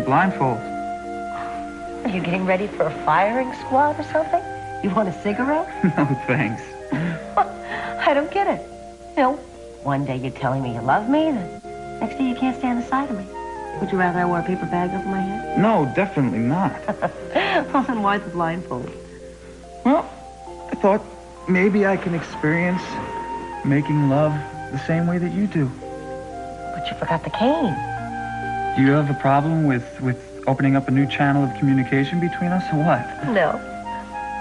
blindfold. Are you getting ready for a firing squad or something? You want a cigarette? No, thanks. I don't get it. You know, one day you're telling me you love me, the next day you can't stand the sight of me. Would you rather I wore a paper bag over my head? No, definitely not. Well, then why the blindfold? Well, I thought maybe I can experience making love the same way that you do. But you forgot the cane. Do you have a problem with opening up a new channel of communication between us, or what? No.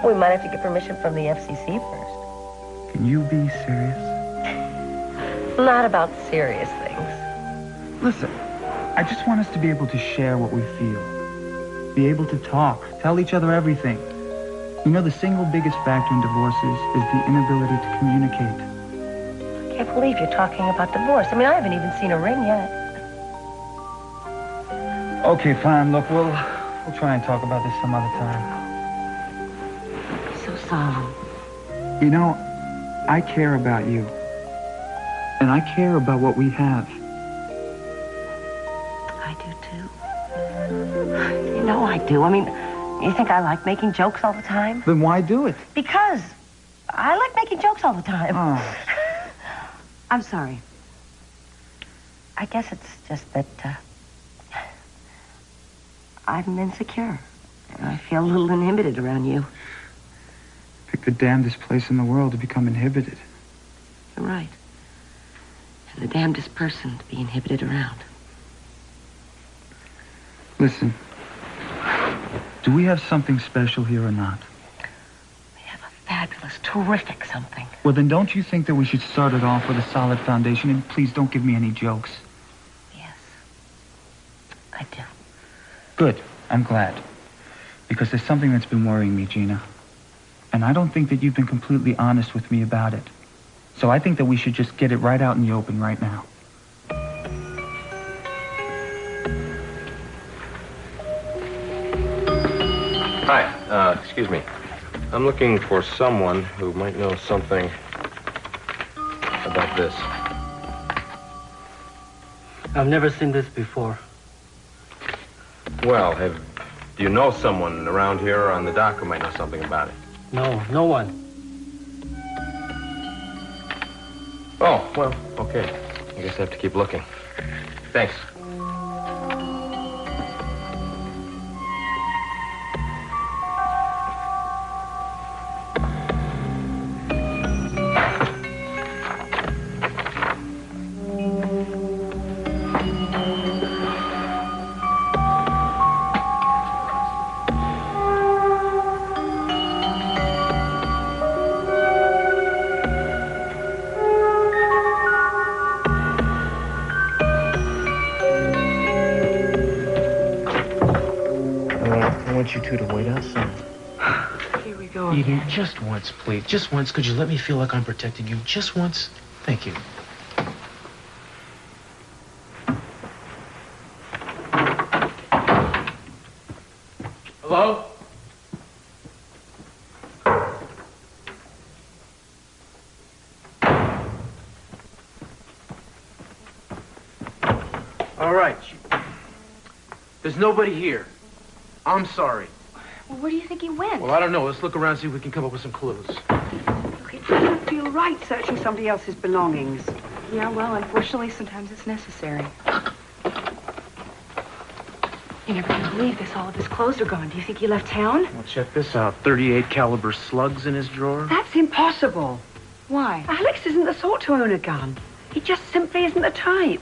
We might have to get permission from the FCC first. Can you be serious? Not about serious things. Listen, I just want us to be able to share what we feel. Be able to talk, tell each other everything. You know, the single biggest factor in divorces is the inability to communicate. I can't believe you're talking about divorce. I mean, I haven't even seen a ring yet. Okay, fine. Look, we'll try and talk about this some other time. So solemn. You know, I care about you. And I care about what we have. I do, too. You know I do. I mean, you think I like making jokes all the time? Then why do it? Because I like making jokes all the time. Oh. I'm sorry. I guess it's just that, I'm insecure. And I feel a little inhibited around you. Pick the damnedest place in the world to become inhibited. You're right. And the damnedest person to be inhibited around. Listen, do we have something special here or not? We have a fabulous, terrific something. Well, then don't you think that we should start it off with a solid foundation? And please don't give me any jokes. Yes, I do. Good. I'm glad. Because there's something that's been worrying me, Gina. And I don't think that you've been completely honest with me about it. So I think that we should just get it right out in the open right now. Hi, excuse me. I'm looking for someone who might know something about this. I've never seen this before. Well, do you know someone around here on the dock who might know something about it? No, no one. Oh, well, okay. I guess I have to keep looking. Thanks. You two to wait outside. Here we go. Eden, just once, please. Just once. Could you let me feel like I'm protecting you? Just once. Thank you. Hello? All right. There's nobody here. I'm sorry. Well, where do you think he went? Well, I don't know. Let's look around, see if we can come up with some clues. Look, it doesn't feel right searching somebody else's belongings. Yeah, well, unfortunately, sometimes it's necessary. You're never gonna believe this. All of his clothes are gone. Do you think he left town? Well, check this out. 38 caliber slugs in his drawer. That's impossible. Why? Alex isn't the sort to own a gun. He just simply isn't the type.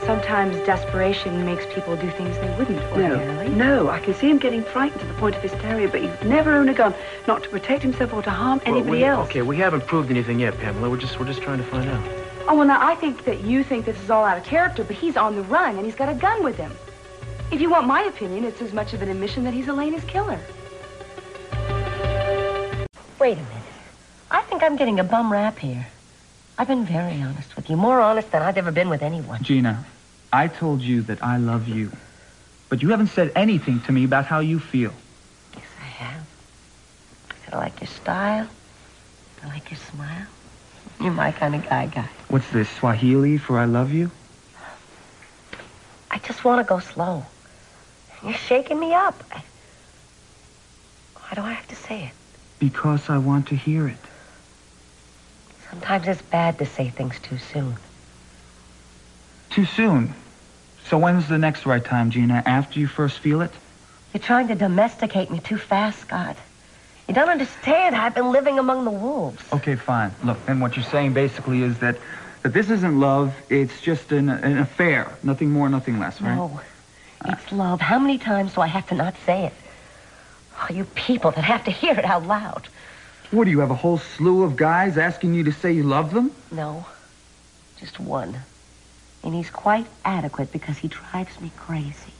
Sometimes desperation makes people do things they wouldn't ordinarily. No, I can see him getting frightened to the point of hysteria, but he'd never own a gun, not to protect himself or to harm anybody else. Okay, we haven't proved anything yet, Pamela. We're just trying to find out. Oh, well, now, I think that you think this is all out of character, but he's on the run, and he's got a gun with him. If you want my opinion, it's as much of an admission that he's Elena's killer. Wait a minute. I think I'm getting a bum rap here. I've been very honest with you, more honest than I've ever been with anyone. Gina, I told you that I love you. But you haven't said anything to me about how you feel. Yes, I have. I said I like your style. I like your smile. You're my kind of guy. What's this, Swahili for I love you? I just want to go slow. You're shaking me up. Why do I have to say it? Because I want to hear it. Sometimes it's bad to say things too soon. Too soon? So when's the next right time, Gina? After you first feel it? You're trying to domesticate me too fast, Scott. You don't understand. I've been living among the wolves. Okay, fine. Look, then what you're saying basically is that this isn't love. It's just an affair. Nothing more, nothing less, right? No. It's love. How many times do I have to not say it? Oh, you people that have to hear it out loud. What, do you have a whole slew of guys asking you to say you love them? No. Just one. And he's quite adequate because he drives me crazy.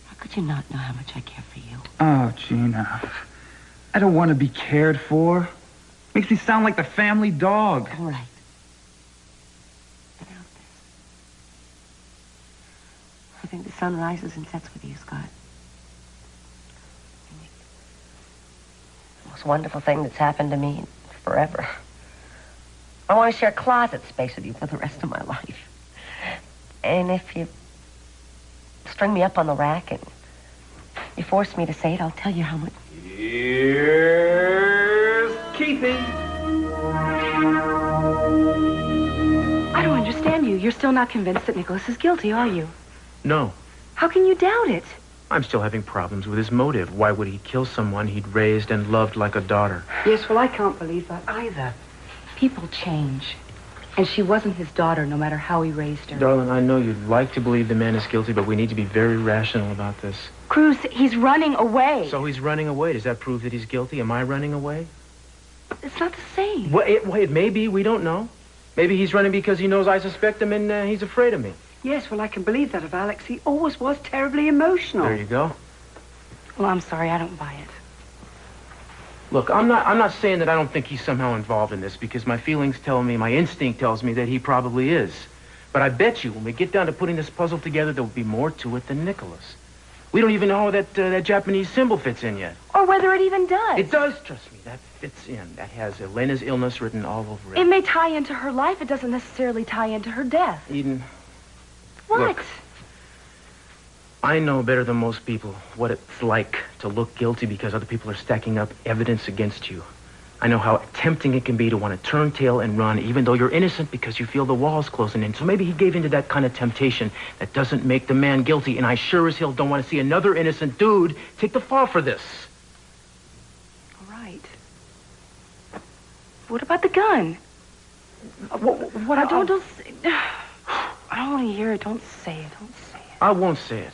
How could you not know how much I care for you? Oh, Gina. I don't want to be cared for. Makes me sound like the family dog. All right. Get out this. I think the sun rises and sets with you, Scott. The most wonderful thing that's happened to me forever. I want to share closet space with you for the rest of my life. And if you string me up on the rack and you force me to say it, I'll tell you how much. Here's Keithy. I don't understand you. You're still not convinced that Nicholas is guilty, are you? No. How can you doubt it? I'm still having problems with his motive. Why would he kill someone he'd raised and loved like a daughter? Yes, well, I can't believe that either. People change. And she wasn't his daughter, no matter how he raised her. Darling, I know you'd like to believe the man is guilty, but we need to be very rational about this. Cruz, he's running away. So he's running away. Does that prove that he's guilty? Am I running away? It's not the same. Well, it may be. We don't know. Maybe he's running because he knows I suspect him and he's afraid of me. Yes, well, I can believe that of Alex. He always was terribly emotional. There you go. Well, I'm sorry, I don't buy it. Look, I'm not saying that I don't think he's somehow involved in this, because my feelings tell me, my instinct tells me that he probably is. But I bet you when we get down to putting this puzzle together, there will be more to it than Nicholas. We don't even know that that Japanese symbol fits in yet. Or whether it even does. It does, trust me. That fits in. That has Elena's illness written all over it. It may tie into her life. It doesn't necessarily tie into her death. Eden. What? Look, I know better than most people what it's like to look guilty because other people are stacking up evidence against you. I know how tempting it can be to want to turn tail and run, even though you're innocent because you feel the walls closing in. So maybe he gave into that kind of temptation. That doesn't make the man guilty, and I sure as hell don't want to see another innocent dude take the fall for this. All right. What about the gun? What I don't say... I don't want to hear it. Don't say it. Don't say it. I won't say it.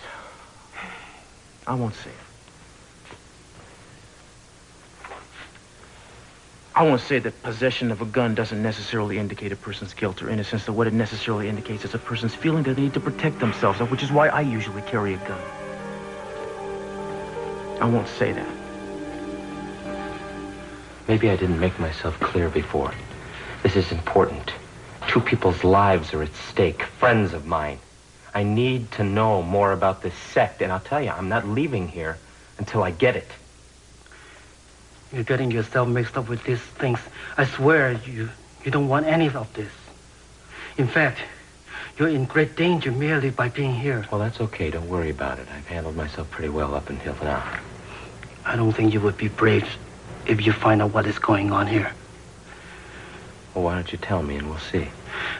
I won't say it. I won't say that possession of a gun doesn't necessarily indicate a person's guilt or innocence, that what it necessarily indicates is a person's feeling that they need to protect themselves, which is why I usually carry a gun. I won't say that. Maybe I didn't make myself clear before. This is important. Two people's lives are at stake, friends of mine. I need to know more about this sect, and I'll tell you, I'm not leaving here until I get it. You're getting yourself mixed up with these things. I swear you don't want any of this. In fact, you're in great danger merely by being here. Well, that's okay. Don't worry about it. I've handled myself pretty well up until now. I don't think you would be brave if you find out what is going on here. Well, why don't you tell me and we'll see.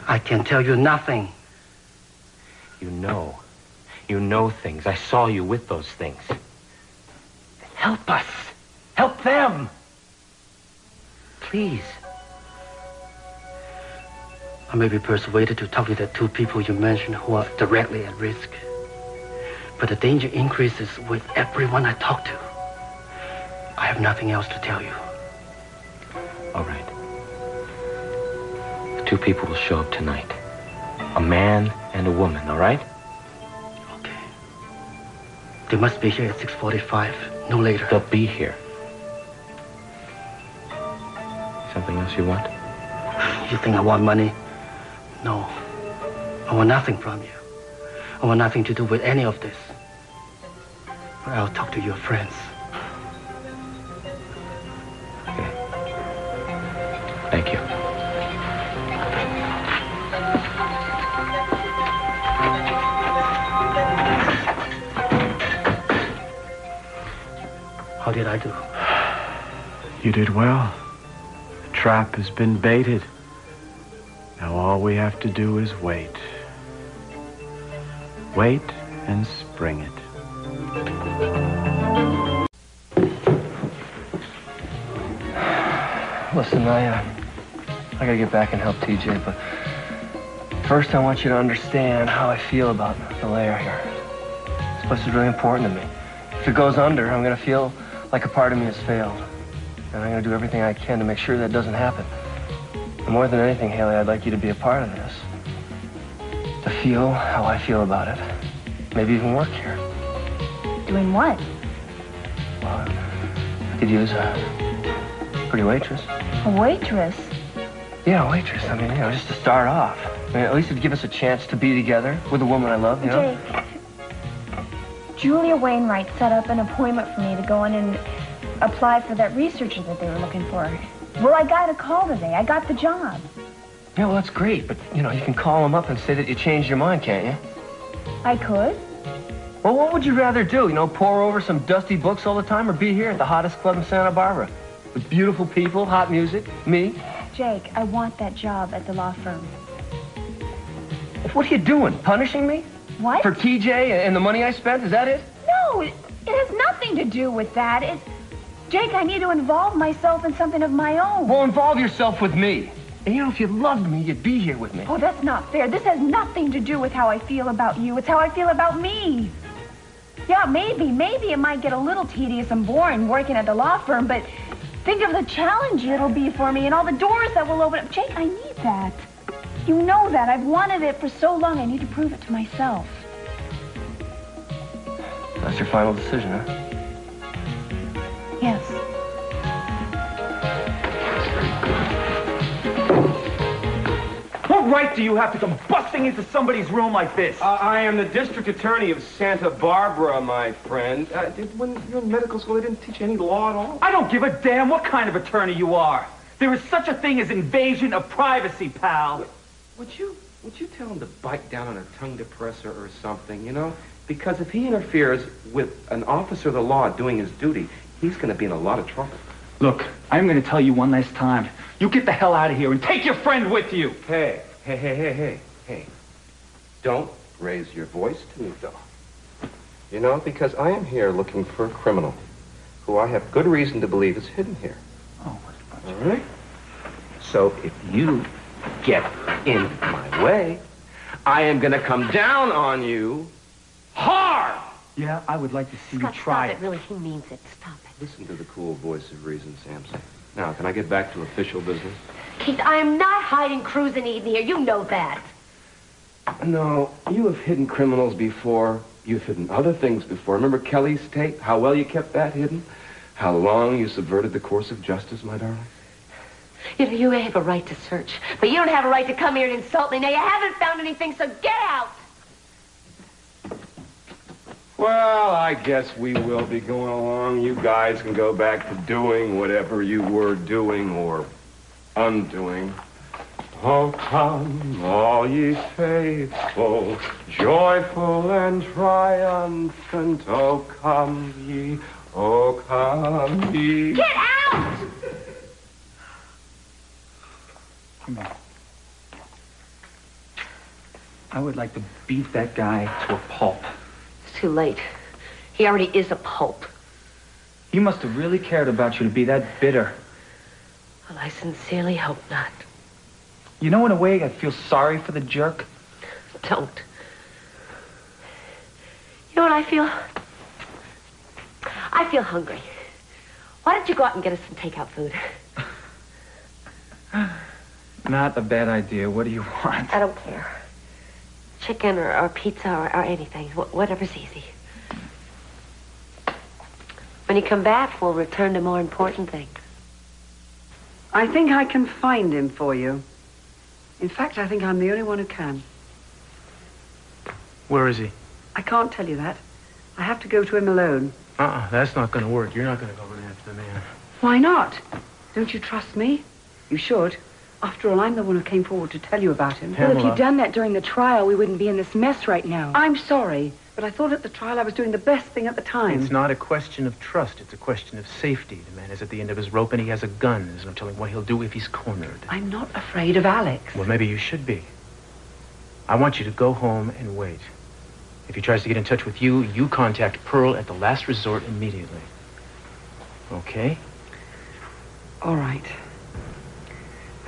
I can tell you nothing. You know. You know things. I saw you with those things. Help us. Help them. Please. I may be persuaded to talk to the two people you mentioned who are directly at risk. But the danger increases with everyone I talk to. I have nothing else to tell you. All right. The two people will show up tonight. A man and a woman, all right? Okay. They must be here at 6:45, no later. They'll be here. Something else you want? You think I want money? No. I want nothing from you. I want nothing to do with any of this. But I'll talk to your friends. Okay. Thank you. How did I do? You did well. The trap has been baited. Now all we have to do is wait. Wait and spring it. Listen, I gotta get back and help ТиДжей, but first I want you to understand how I feel about the layer here. This place is really important to me. If it goes under, I'm gonna feel like a part of me has failed. And I'm gonna do everything I can to make sure that doesn't happen. And more than anything, Hayley, I'd like you to be a part of this. To feel how I feel about it. Maybe even work here. Doing what? Well, I could use a pretty waitress. A waitress? Yeah, a waitress. I mean, just to start off. I mean, at least it'd give us a chance to be together with a woman I love, you know? Jake, Julia Wainwright set up an appointment for me to go in and apply for that researcher that they were looking for. Well, I got a call today. I got the job. Yeah, well, that's great, but, you can call them up and say that you changed your mind, can't you? I could. Well, what would you rather do? Pore over some dusty books all the time or be here at the hottest club in Santa Barbara? With beautiful people, hot music, me? Jake, I want that job at the law firm. What are you doing? Punishing me? What? For ТиДжей and the money I spent? Is that it? No, it has nothing to do with that. Jake, I need to involve myself in something of my own. Well, involve yourself with me. And if you loved me, you'd be here with me. Oh, that's not fair. This has nothing to do with how I feel about you. It's how I feel about me. Yeah, maybe it might get a little tedious and boring working at the law firm, but think of the challenge it'll be for me and all the doors that will open up. Jake, I need that. You know that. I've wanted it for so long. I need to prove it to myself. That's your final decision, huh? Yes. What right do you have to come busting into somebody's room like this? I am the district attorney of Santa Barbara, my friend. When you were in medical school, they didn't teach you any law at all? I don't give a damn what kind of attorney you are. There is such a thing as invasion of privacy, pal. Would you tell him to bite down on a tongue depressor or something, Because if he interferes with an officer of the law doing his duty, he's going to be in a lot of trouble. Look, I'm going to tell you one last time. You get the hell out of here and take your friend with you. Hey. Don't raise your voice to me, though. Because I am here looking for a criminal who I have good reason to believe is hidden here. Oh, all right? So if you get in my way, I am going to come down on you hard. Yeah, I would like to see Scott, you try stop it. Really, he means it. Stop it. Listen to the cool voice of reason, Samson. Now, can I get back to official business? Keith, I am not hiding Cruz and Eden here. You know that. No, you have hidden criminals before. You've hidden other things before. Remember Kelly's tape? How well you kept that hidden? How long you subverted the course of justice, my darling? You have a right to search, but you don't have a right to come here and insult me. Now, you haven't found anything, so get out! Well, I guess we will be going along. You guys can go back to doing whatever you were doing or undoing. Oh, come, all ye faithful, joyful and triumphant. Oh, come ye, oh, come ye. Get out! Come here. I would like to beat that guy to a pulp. It's too late. He already is a pulp. He must have really cared about you to be that bitter. Well, I sincerely hope not. In a way, I feel sorry for the jerk. Don't. You know what I feel? I feel hungry. Why don't you go out and get us some takeout food? Not a bad idea. What do you want? I don't care. Chicken or pizza or anything. Whatever's easy. When you come back, we'll return to more important things. I think I can find him for you. In fact, I think I'm the only one who can. Where is he? I can't tell you that. I have to go to him alone. That's not going to work. You're not going to go run after the man. Why not? Don't you trust me? You should. After all, I'm the one who came forward to tell you about him. Well, if you'd done that during the trial, we wouldn't be in this mess right now. I'm sorry, But I thought at the trial I was doing the best thing at the time. It's not a question of trust. It's a question of safety. The man is at the end of his rope and he has a gun. There's no telling what he'll do if he's cornered. I'm not afraid of Alex. Well, maybe you should be. I want you to go home and wait. If he tries to get in touch with you, you contact Pearl at the last resort immediately. Okay? All right.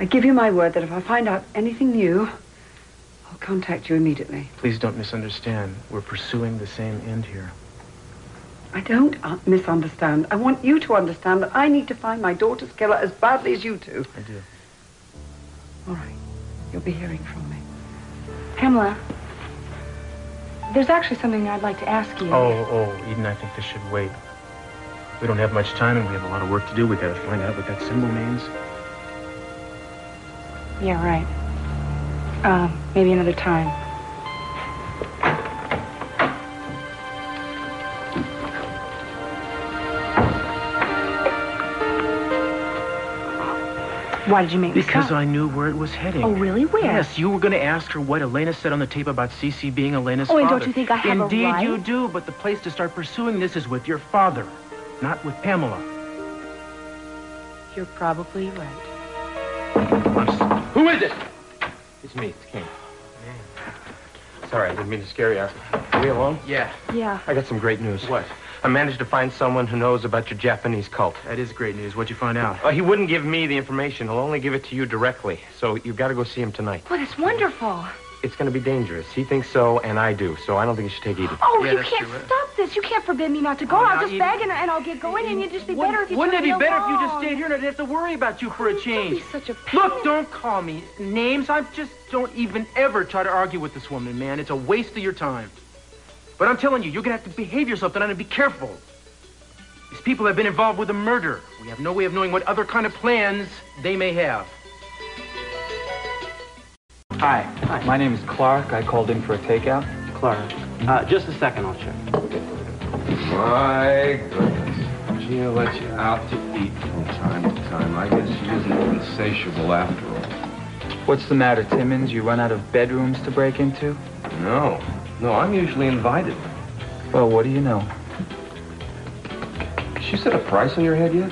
I give you my word that if I find out anything new, I'll contact you immediately. Please don't misunderstand. We're pursuing the same end here. I don't misunderstand. I want you to understand that I need to find my daughter's killer as badly as you do. I do. All right. You'll be hearing from me. Pamela, there's actually something I'd like to ask you. Oh, Eden, I think this should wait. We don't have much time and we have a lot of work to do. We gotta find out what that symbol means. Yeah, right. Maybe another time. Why did you make me Because stop? I knew where it was heading. Oh, really? Where? Yes, you were going to ask her what Elena said on the tape about Cece being Elena's father. Oh, and don't you think I have a right? Indeed you do, but the place to start pursuing this is with your father, not with Pamela. You're probably right. Who is it? It's me, it's Kane. Sorry, I didn't mean to scare you. Are we alone? Yeah. Yeah. I got some great news. What? I managed to find someone who knows about your Japanese cult. That is great news. What'd you find out? He wouldn't give me the information. He'll only give it to you directly. So you've got to go see him tonight. Well, that's wonderful. It's going to be dangerous. He thinks so, and I do. So I don't think you should take Edie. Oh, Yeah, you that's can't true. stop this. You can't forbid me not to go. Oh, I'll now, just Edie- beg and I'll get going, and it'd just be better if you Wouldn't it took be me better if you just along. stayed here and I didn't have to worry about you for a Don't change? be such a pain. Look, don't call me names. I just don't even ever try to argue with this woman, man. It's a waste of your time. But I'm telling you, you're going to have to behave yourself tonight and be careful. These people have been involved with a murder. We have no way of knowing what other kind of plans they may have. Hi. My name is Clark. I called in for a takeout. Clark. Just a second, I'll check. My goodness. Gina lets you out to eat from time to time. I guess she isn't insatiable after all. What's the matter, Timmons? You run out of bedrooms to break into? No, I'm usually invited. Well, what do you know? She set a price on your head yet?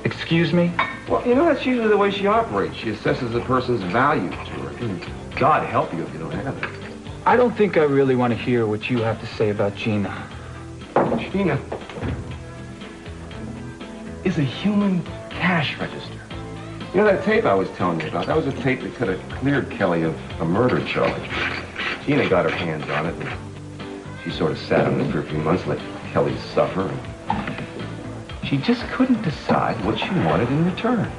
Excuse me? Well, you know, that's usually the way she operates. She assesses a person's value to her. God help you if you don't have it. I don't think I really want to hear what you have to say about Gina. Gina is a human cash register. You know that tape I was telling you about? That was a tape that could have cleared Kelly of a murder charge. Gina got her hands on it, and she sort of sat on it for a few months, let Kelly suffer. She just couldn't decide what she wanted in return.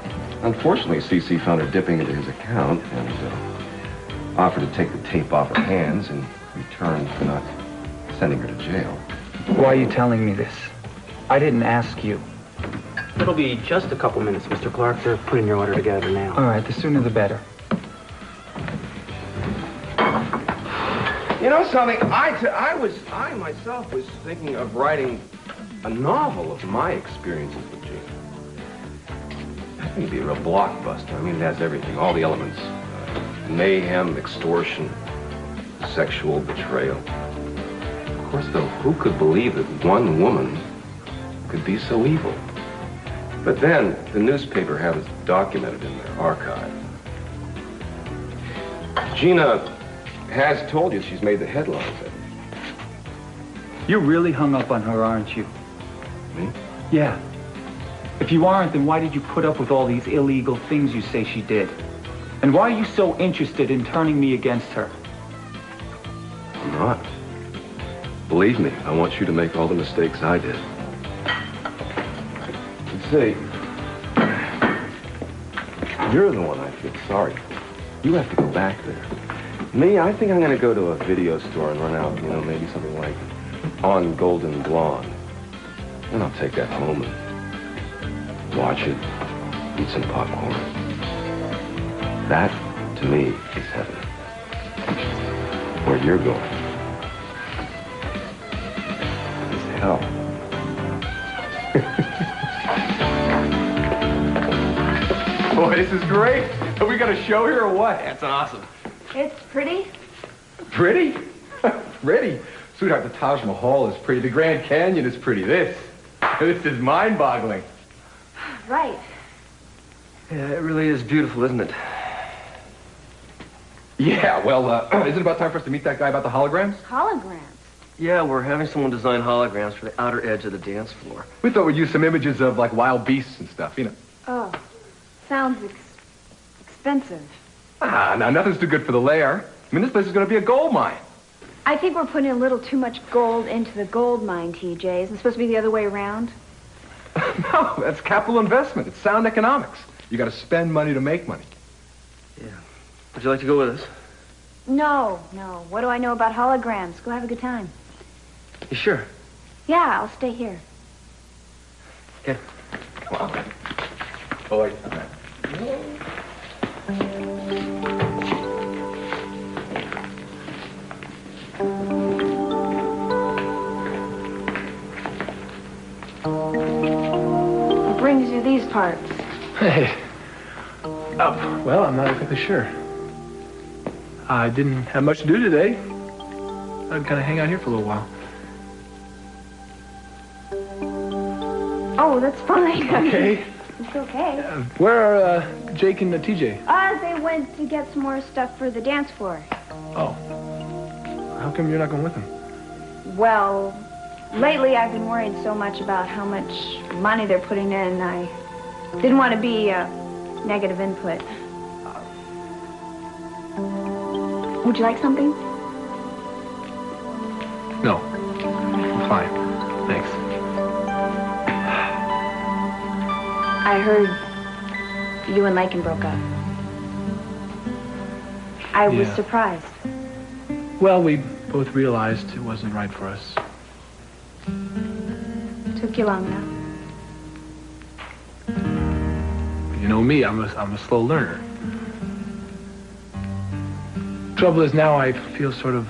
Unfortunately, Cece found her dipping into his account and offered to take the tape off her hands in return for not sending her to jail. Why are you telling me this? I didn't ask you. It'll be just a couple minutes, Mr. Clark. They're putting your order together now. All right, the sooner the better. You know something? I myself was thinking of writing a novel of my experiences with Gina. I think it'd be a real blockbuster. I mean, it has everything, all the elements. Mayhem, extortion, sexual betrayal. Of course, though, who could believe that one woman could be so evil? But then, the newspaper had it documented in their archive. Gina has told you she's made the headlines. You're really hung up on her, aren't you? Me? Yeah. If you aren't, then why did you put up with all these illegal things you say she did? And why are you so interested in turning me against her? I'm not. Believe me, I want you to make all the mistakes I did. You see, you're the one I feel sorry for. You have to go back there. Me, I think I'm going to go to a video store and run out, you know, maybe something like On Golden Blonde. Then I'll take that home and watch it, eat some popcorn. That, to me, is heaven. Where you're going is hell. Boy, this is great. Are we got a show here or what? That's awesome. It's pretty. Pretty? Pretty? Sweetheart, the Taj Mahal is pretty. The Grand Canyon is pretty. This is mind-boggling. Right. Yeah, it really is beautiful, isn't it? Yeah, well, is it about time for us to meet that guy about the holograms? Holograms? Yeah, we're having someone design holograms for the outer edge of the dance floor. We thought we'd use some images of, like, wild beasts and stuff, you know. Oh, sounds expensive. Ah, now, nothing's too good for the lair. I mean, this place is going to be a gold mine. I think we're putting a little too much gold into the gold mine, TJ. Isn't it supposed to be the other way around? No, that's capital investment. It's sound economics. You got to spend money to make money. Yeah. Would you like to go with us? No. What do I know about holograms? Go have a good time. You sure? Yeah, I'll stay here. Okay. Come on. Boy. What brings you these parts? Hey. Well, I'm not exactly sure. I didn't have much to do today. I'd kind of hang out here for a little while. Oh, that's fine. Okay. It's okay. Where are Jake and TJ? They went to get some more stuff for the dance floor. Oh. How come you're not going with them? Well, lately I've been worried so much about how much money they're putting in. I didn't want to be a negative input. Would you like something? No. I'm fine. Thanks. I heard you and Lakin broke up. I was surprised. Well, we both realized it wasn't right for us. Took you long enough. You know me, I'm a slow learner. Trouble is now I feel sort of,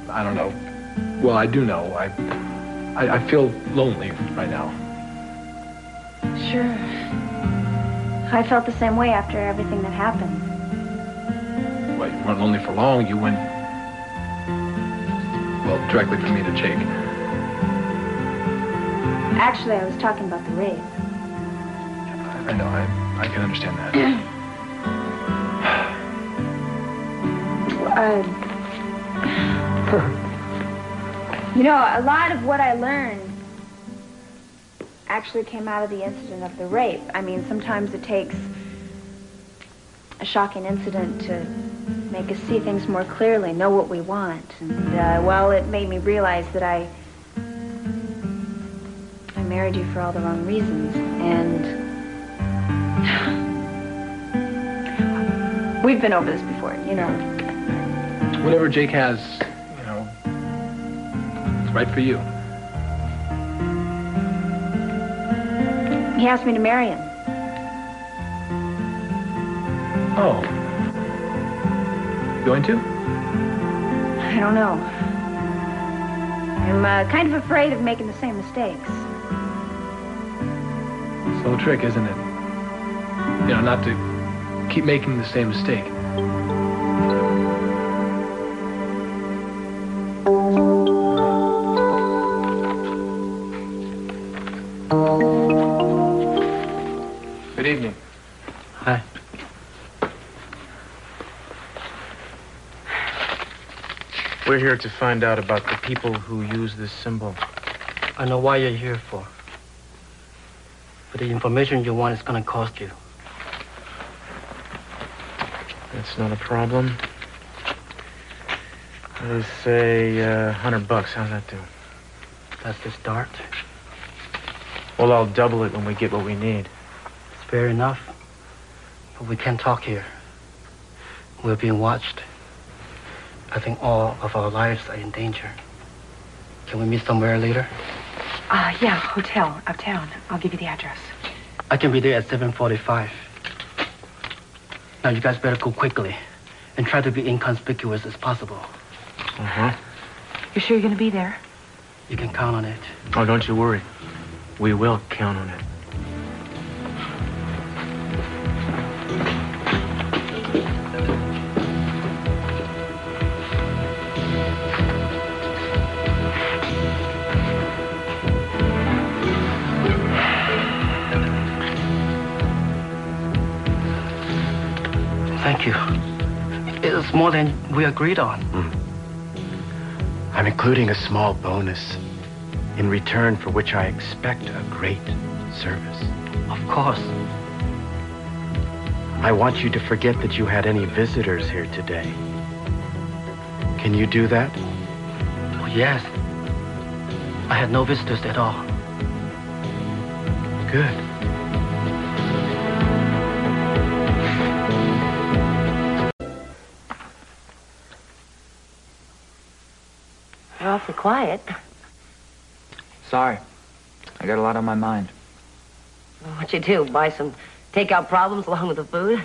I don't know. Well, I do know. I feel lonely right now. Sure. I felt the same way after everything that happened. Well, you weren't lonely for long. You went, well, directly from me to Jake. Actually, I was talking about the rape. I know. I can understand that. You know, a lot of what I learned actually came out of the incident of the rape. I mean, sometimes it takes a shocking incident to make us see things more clearly, know what we want. And, well, it made me realize that I married you for all the wrong reasons. And we've been over this before, you know. Whatever Jake has, you know, it's right for you. He asked me to marry him. Oh. Going to? I don't know. I'm kind of afraid of making the same mistakes. It's no trick, isn't it? You know, not to keep making the same mistake. Good evening. Hi. We're here to find out about the people who use this symbol. I know why you're here for. But the information you want is going to cost you. That's not a problem. Let's say $100. How's that do? That's the start. Well, I'll double it when we get what we need. It's fair enough. But we can't talk here. We're being watched. I think all of our lives are in danger. Can we meet somewhere later? Yeah, hotel uptown. I'll give you the address. I can be there at 7:45. Now, you guys better go quickly and try to be inconspicuous as possible. Uh-huh. You sure you're going to be there? You can count on it. Oh, don't you worry. We will count on it. Thank you. It's more than we agreed on. I'm including a small bonus in return for which I expect a great service. Of course. I want you to forget that you had any visitors here today. Can you do that? Oh, yes. I had no visitors at all. Good. You're awfully quiet. Sorry. I got a lot on my mind. What'd you do? Buy some takeout problems along with the food?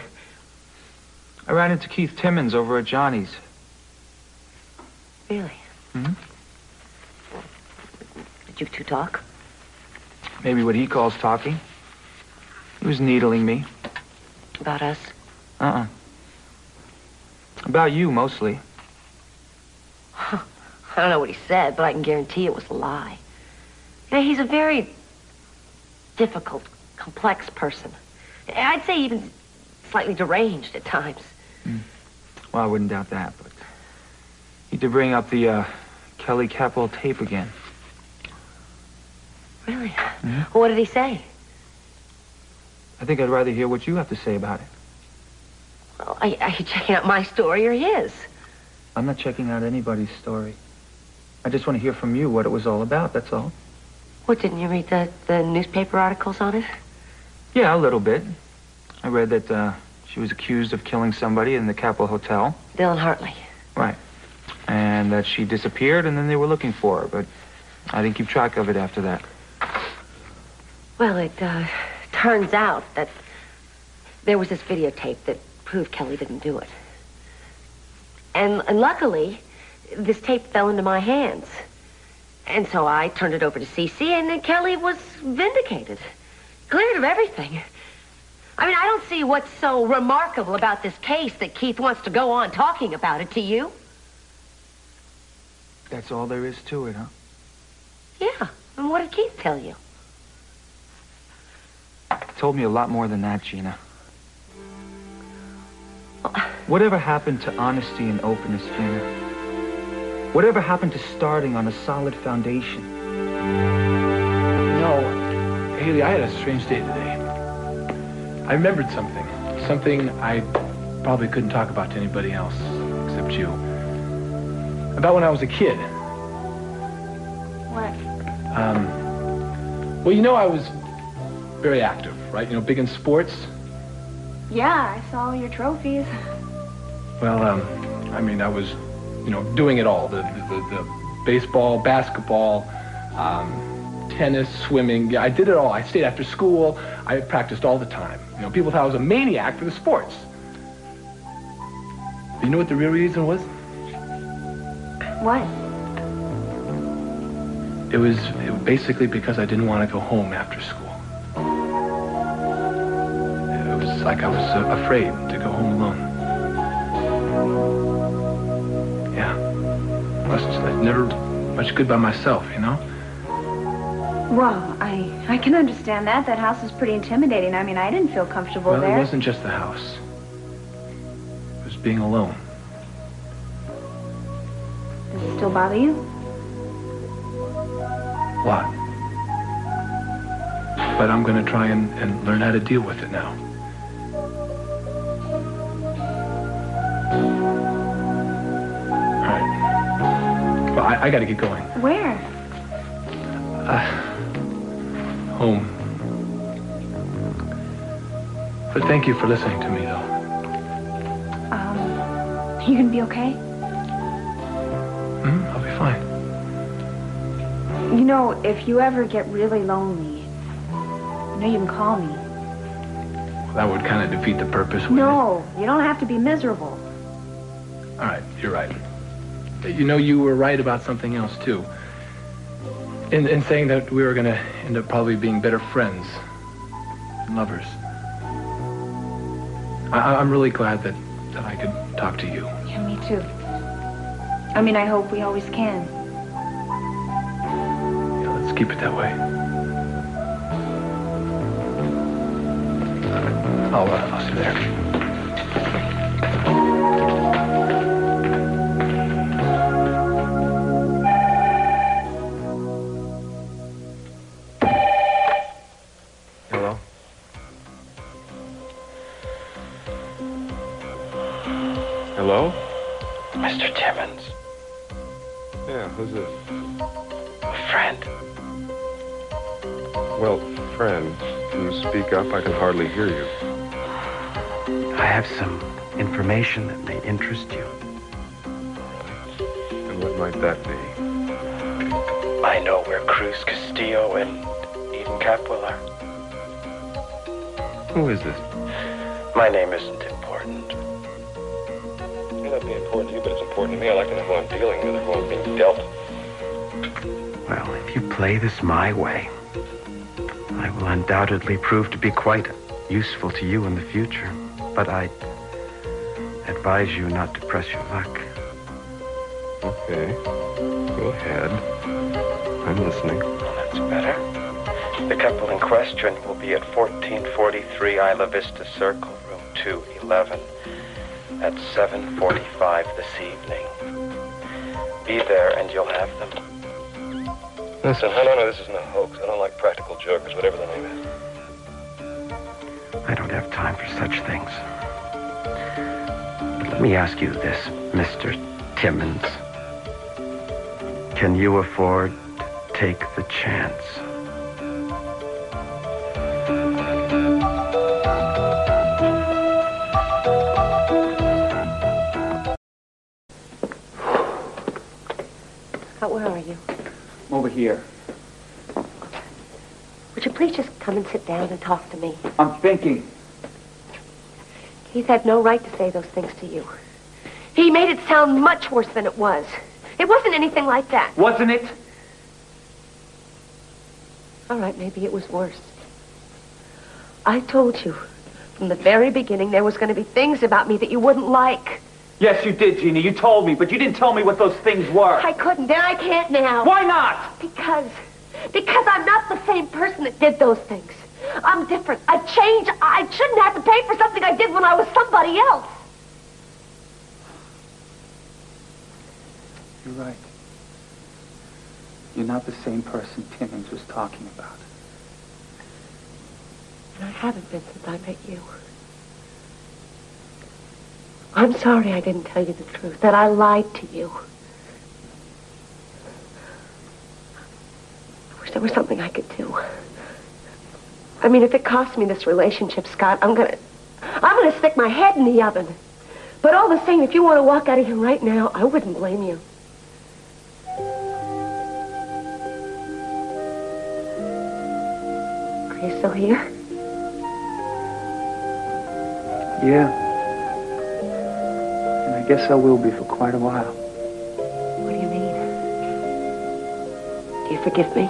I ran into Keith Timmons over at Johnny's. Really? Mm-hmm. Did you two talk? Maybe what he calls talking. He was needling me. About us? Uh-uh. About you, mostly. I don't know what he said, but I can guarantee it was a lie. You know, he's a very difficult, complex person. I'd say even slightly deranged at times. Well, I wouldn't doubt that, but he did bring up the Kelly Capel tape again. Really? Well, what did he say? I think I'd rather hear what you have to say about it. Well, are you checking out my story or his? I'm not checking out anybody's story. I just want to hear from you what it was all about, that's all. What, didn't you read the newspaper articles on it? Yeah, a little bit. I read that she was accused of killing somebody in the Capel Hotel. Dylan Hartley. Right. And that she disappeared and then they were looking for her, but I didn't keep track of it after that. Well, it turns out that there was this videotape that proved Kelly didn't do it. And luckily, this tape fell into my hands. And so I turned it over to CC, and then Kelly was vindicated. Cleared of everything. I mean, I don't see what's so remarkable about this case that Keith wants to go on talking about it to you. That's all there is to it, huh? Yeah. And what did Keith tell you? He told me a lot more than that, Gina. Whatever happened to honesty and openness, Gina? Whatever happened to starting on a solid foundation? You know, Hayley, I had a strange day today. I remembered something. Something I probably couldn't talk about to anybody else except you. About when I was a kid. What? Well, you know, I was very active, right? You know, big in sports. Yeah, I saw your trophies. Well, I mean, I was, you know, doing it all. The baseball, basketball, tennis, swimming. Yeah, I did it all. I stayed after school. I practiced all the time. You know, people thought I was a maniac for the sports. But you know what the real reason was? What? It was basically because I didn't want to go home after school. It was like I was afraid to go home alone. Yeah. I'd never much good by myself, you know? Well, I can understand that. That house is pretty intimidating. I mean, I didn't feel comfortable Well, there. it wasn't just the house. It was being alone. Does it still bother you? A lot. But I'm going to try and learn how to deal with it now. All right. Well, I got to get going. Where? Home. But thank you for listening to me, though. You gonna be okay? I'll be fine. You know, if you ever get really lonely, you know you can call me. Well, that would kind of defeat the purpose, wouldn't No, you don't have to be miserable. it? All right, you're right. You know, you were right about something else, too. In saying that we were going to end up probably being better friends and lovers. I'm really glad that I could talk to you. Yeah, me too. I mean, I hope we always can. Yeah, let's keep it that way. I'll see you there. Hello? Mr. Timmons. Yeah, who's this? A friend. Well, friend, can you speak up? I can hardly hear you. I have some information that may interest you. And what might that be? I know where Cruz Castillo and Eden Capwell are. Who is this? My name isn't important. It may not be important to you, but it's important to me. I like to know who I'm dealing with or who I'm being dealt. Well, if you play this my way, I will undoubtedly prove to be quite useful to you in the future. But I advise you not to press your luck. Okay. Go ahead. I'm listening. Well, that's better. The couple in question will be at 1443 Isla Vista Circle, room 211, at 7:45 this evening. Be there and you'll have them. Listen, no, this isn't a hoax. I don't like practical jokers, whatever the name is. I don't have time for such things. But let me ask you this, Mr. Timmons. Can you afford to take the chance? Scott, where are you? I'm over here. Would you please just come and sit down and talk to me? I'm thinking. He's had no right to say those things to you. He made it sound much worse than it was. It wasn't anything like that. Wasn't it? All right, maybe it was worse. I told you from the very beginning there was going to be things about me that you wouldn't like. Yes, you did, Gina. You told me, but you didn't tell me what those things were. I couldn't, and I can't now. Why not? Because I'm not the same person that did those things. I'm different. I've changed. I shouldn't have to pay for something I did when I was somebody else. You're right. You're not the same person Timmons was talking about. And I haven't been since I met you. I'm sorry I didn't tell you the truth, that I lied to you. I wish there was something I could do. I mean, if it costs me this relationship, Scott, I'm gonna stick my head in the oven. But all the same, if you want to walk out of here right now, I wouldn't blame you. Are you still here? Yeah. And I guess I will be for quite a while. What do you mean? Do you forgive me?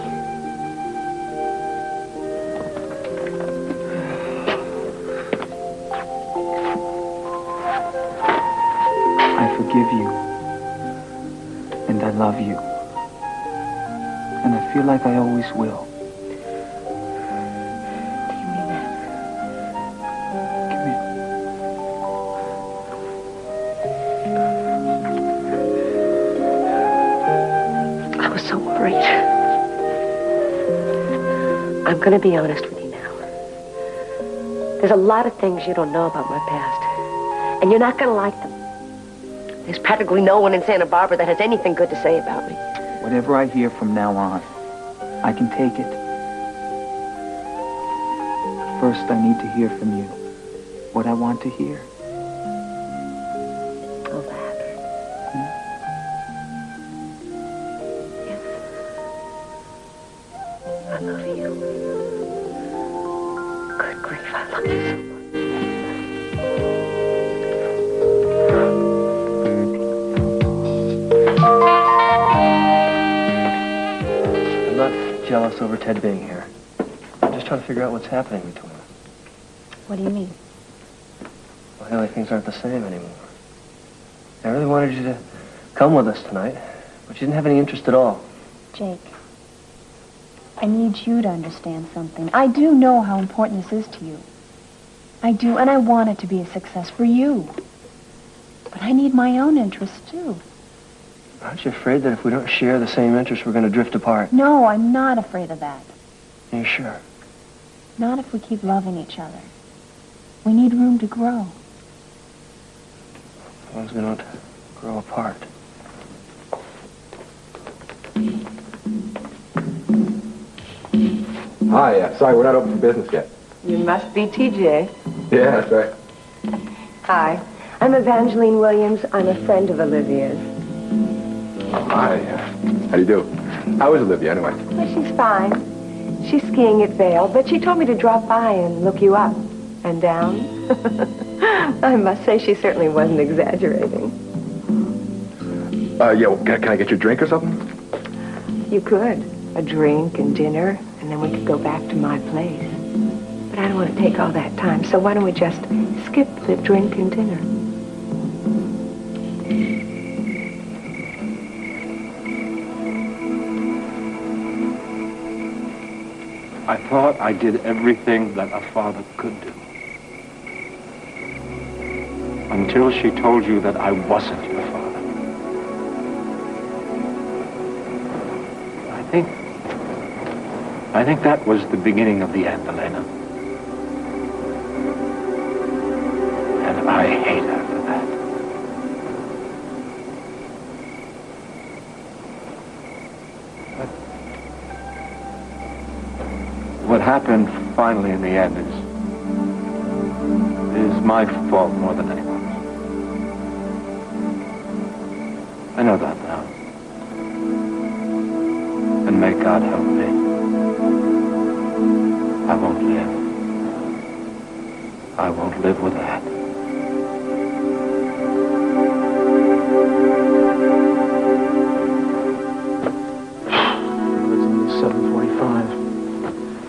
I forgive you. And I love you. And I feel like I always will. I'm going to be honest with you now. There's a lot of things you don't know about my past. And you're not going to like them. There's practically no one in Santa Barbara that has anything good to say about me. Whatever I hear from now on, I can take it. But first, I need to hear from you what I want to hear. Oh, that. Yes. I love you. Good grief, I love you so much. I'm not jealous over Ted being here. I'm just trying to figure out what's happening between them. What do you mean? Well, Haley, things aren't the same anymore. I really wanted you to come with us tonight, but you didn't have any interest at all. Jake, I need you to understand something. I do know how important this is to you. I do, and I want it to be a success for you. But I need my own interests, too. Aren't you afraid that if we don't share the same interests, we're going to drift apart? No, I'm not afraid of that. Are you sure? Not if we keep loving each other. We need room to grow. long as we don't grow apart. Hi, sorry, we're not open for business yet. You must be TJ. Yeah, that's right. Hi, I'm Evangeline Williams. I'm a friend of Olivia's. Oh, hi. How do you do? How is Olivia, anyway? Well, she's fine. She's skiing at Vail, but she told me to drop by and look you up and down. I must say she certainly wasn't exaggerating. Yeah, well, can I get you a drink or something? You could. A drink and dinner, and then we could go back to my place. But I don't want to take all that time, so why don't we just skip the drink and dinner? I thought I did everything that a father could do. Until she told you that I wasn't your father. I think that was the beginning of the end, Elena. And I hate her for that. But what happened finally in the end is my fault more than anyone's. I know that now. And may God help me. I won't live. I won't live with that. It's only 7:45.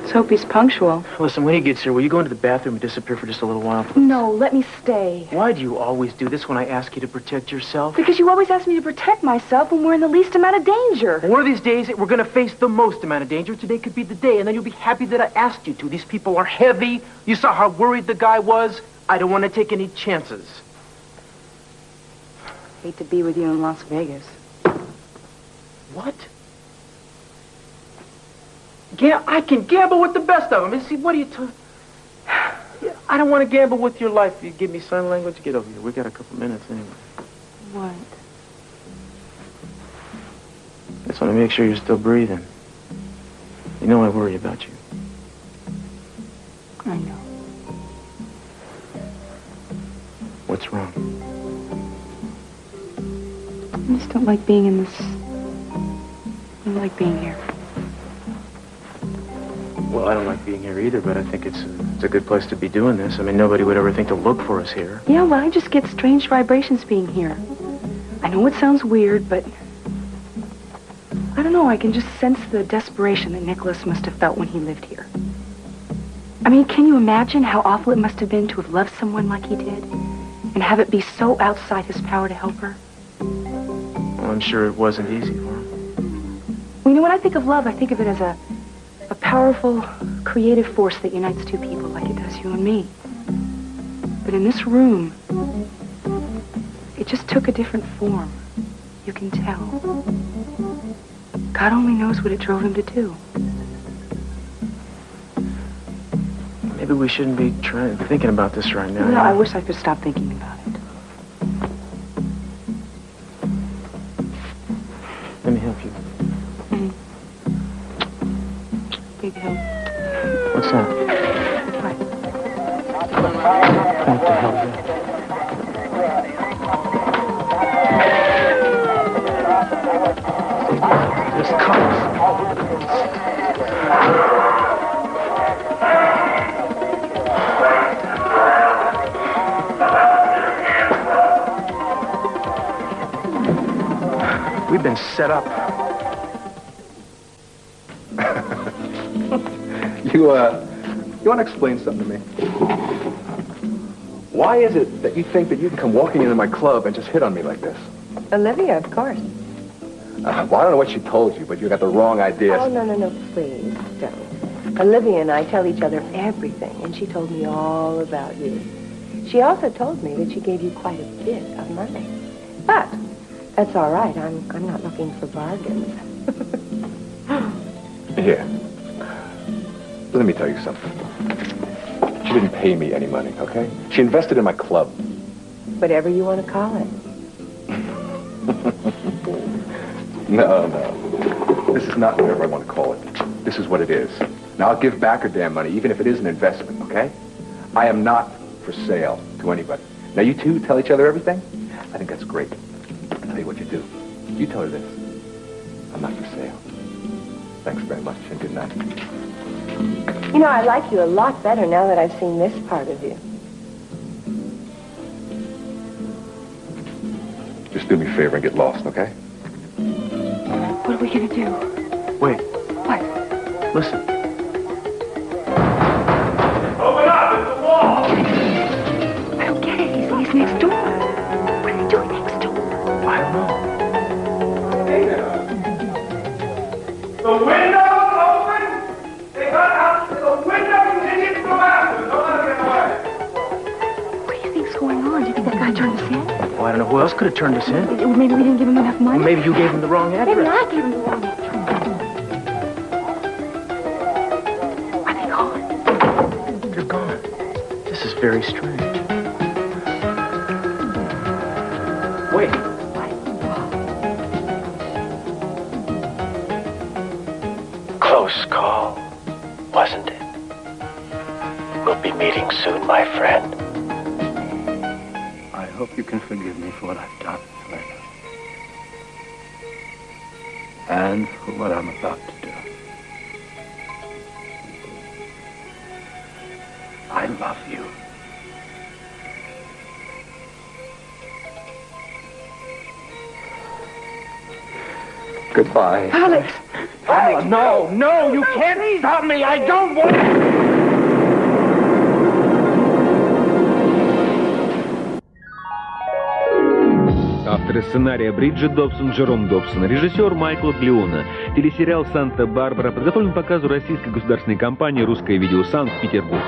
Let's hope he's punctual. Listen, when he gets here, will you go into the bathroom and disappear for just a little while, please? No, let me stay. Why do you always do this when I ask you to protect yourself? Because you always ask me to protect myself when we're in the least amount of danger. One of these days, we're going to face the most amount of danger. Today could be the day, and then you'll be happy that I asked you to. These people are heavy. You saw how worried the guy was. I don't want to take any chances. Hate to be with you in Las Vegas. What? I can gamble with the best of them. You see, what are you talking? I don't want to gamble with your life. You give me sign language, get over here. We got a couple minutes anyway. What? I just want to make sure you're still breathing. You know I worry about you. I know. What's wrong? I just don't like being in this. I don't like being here. Well, I don't like being here either, but I think it's a good place to be doing this. I mean, nobody would ever think to look for us here. Yeah, well, I just get strange vibrations being here. I know it sounds weird, but I don't know. I can just sense the desperation that Nicholas must have felt when he lived here. I mean, can you imagine how awful it must have been to have loved someone like he did and have it be so outside his power to help her? Well, I'm sure it wasn't easy for him. Well, you know, when I think of love, I think of it as a powerful, creative force that unites two people like it does you and me. But in this room, it just took a different form. You can tell. God only knows what it drove him to do. Maybe we shouldn't be thinking about this right now. No, I wish I could stop thinking about it. Let me help you. Big help. What's that? What? What the hell is that? There's cops. We've been set up. You want to explain something to me? Why is it that you think that you can come walking into my club and just hit on me like this? Olivia, of course. Well, I don't know what she told you, but you got the wrong idea. Oh, no, please, don't. Olivia and I tell each other everything, and she told me all about you. She also told me that she gave you quite a bit of money. But that's all right. I'm not looking for bargains. Here. Let me tell you something. She didn't pay me any money, okay? She invested in my club. Whatever you want to call it. No. This is not whatever I want to call it. This is what it is. Now, I'll give back her damn money, even if it is an investment, okay? I am not for sale to anybody. Now, you two tell each other everything? I think that's great. I'll tell you what you do. You tell her this. I'm not for sale. Thanks very much, and good night. You know, I like you a lot better now that I've seen this part of you. Just do me a favor and get lost, okay? What are we gonna do? Wait. What? Listen. Open up! It's a wall! I don't get it. He's next door. What are they doing next door? I don't know. Hey there. The window's open! They got out to the window and they didn't go after. Don't let them get away. What do you think's going on? Do you think that guy turned us in? Well, I don't know. Who else could have turned us in? Maybe we didn't give him enough money. Well, maybe you gave him the wrong address. Maybe I gave him the wrong address. Are they gone? They're gone. This is very strange. Wait. Close call, wasn't it? We'll be meeting soon, my friend. I hope you can forgive me for what I've done, Elena. And for what I'm about to do. I love you. Goodbye. Alex! Pamela, no, you can't stop me. I don't want to. Авторы сценария Бриджит Добсон, Джером Добсон, режиссер Майкл Глиона. Телесериал «Санта-Барбара» подготовлен к показу российской государственной компании «Русское видео Санкт-Петербург».